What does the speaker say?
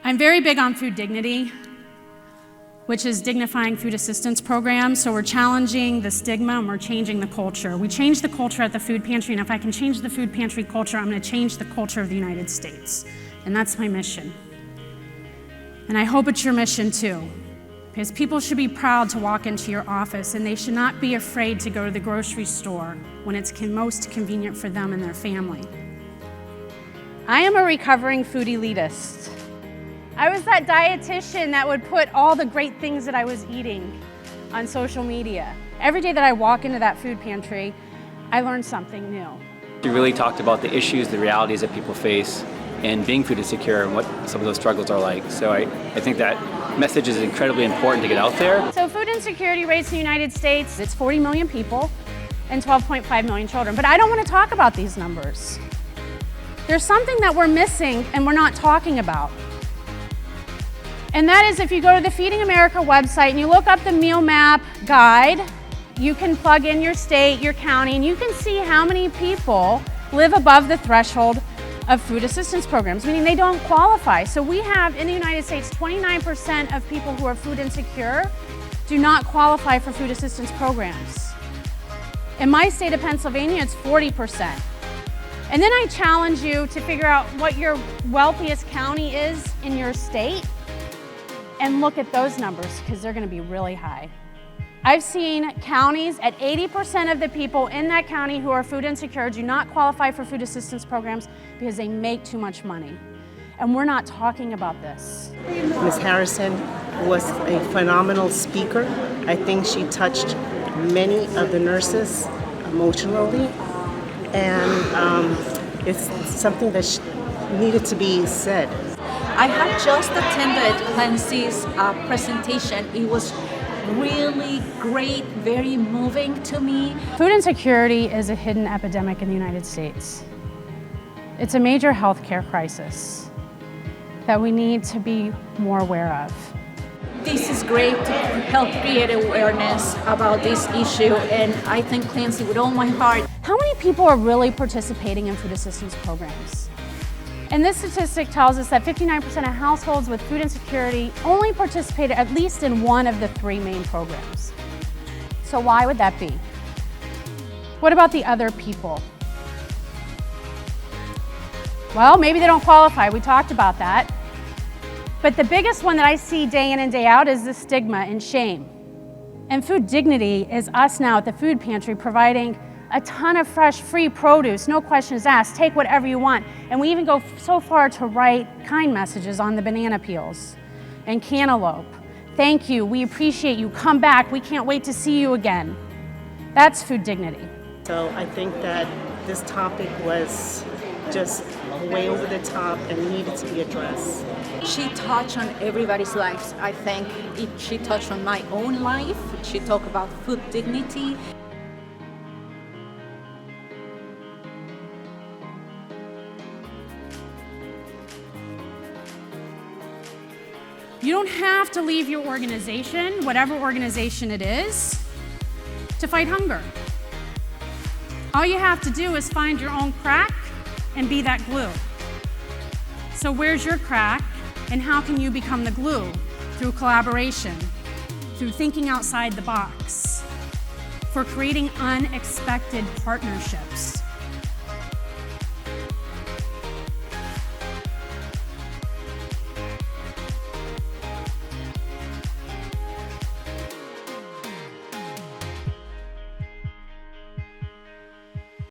I'm very big on food dignity, which is dignifying food assistance programs. So we're challenging the stigma and we're changing the culture. We change the culture at the food pantry, and if I can change the food pantry culture, I'm gonna change the culture of the United States. And that's my mission. And I hope it's your mission too, because people should be proud to walk into your office and they should not be afraid to go to the grocery store when it's most convenient for them and their family. I am a recovering food elitist. I was that dietitian that would put all the great things that I was eating on social media. Every day that I walk into that food pantry, I learn something new. She really talked about the issues, the realities that people face in being food insecure and what some of those struggles are like. So I think that message is incredibly important to get out there. So food insecurity rates in the United States, it's 40 million people and 12.5 million children. But I don't want to talk about these numbers. There's something that we're missing and we're not talking about. And that is, if you go to the Feeding America website and you look up the meal map guide, you can plug in your state, your county, and you can see how many people live above the threshold of food assistance programs, meaning they don't qualify. So we have, in the United States, 29% of people who are food insecure do not qualify for food assistance programs. In my state of Pennsylvania, it's 40%. And then I challenge you to figure out what your wealthiest county is in your state and look at those numbers, because they're gonna be really high. I've seen counties at 80% of the people in that county who are food insecure do not qualify for food assistance programs because they make too much money. And we're not talking about this. Ms. Harrison was a phenomenal speaker. I think she touched many of the nurses emotionally, and it's something that needed to be said. I had just attended Clancy's presentation. It was really great, very moving to me. Food insecurity is a hidden epidemic in the United States. It's a major healthcare crisis that we need to be more aware of. This is great to help create awareness about this issue, and I thank Clancy with all my heart. How many people are really participating in food assistance programs? And this statistic tells us that 59% of households with food insecurity only participated at least in one of the three main programs. So why would that be? What about the other people? Well, maybe they don't qualify. We talked about that. But the biggest one that I see day in and day out is the stigma and shame. And food dignity is us now at the food pantry providing a ton of fresh, free produce, no questions asked, take whatever you want. And we even go so far to write kind messages on the banana peels and cantaloupe. Thank you, we appreciate you, come back, we can't wait to see you again. That's food dignity. So I think that this topic was just way over the top and needed to be addressed. She touched on everybody's lives. I think she touched on my own life. She talked about food dignity. You don't have to leave your organization, whatever organization it is, to fight hunger. All you have to do is find your own crack and be that glue. So where's your crack, and how can you become the glue? Through collaboration, through thinking outside the box, for creating unexpected partnerships.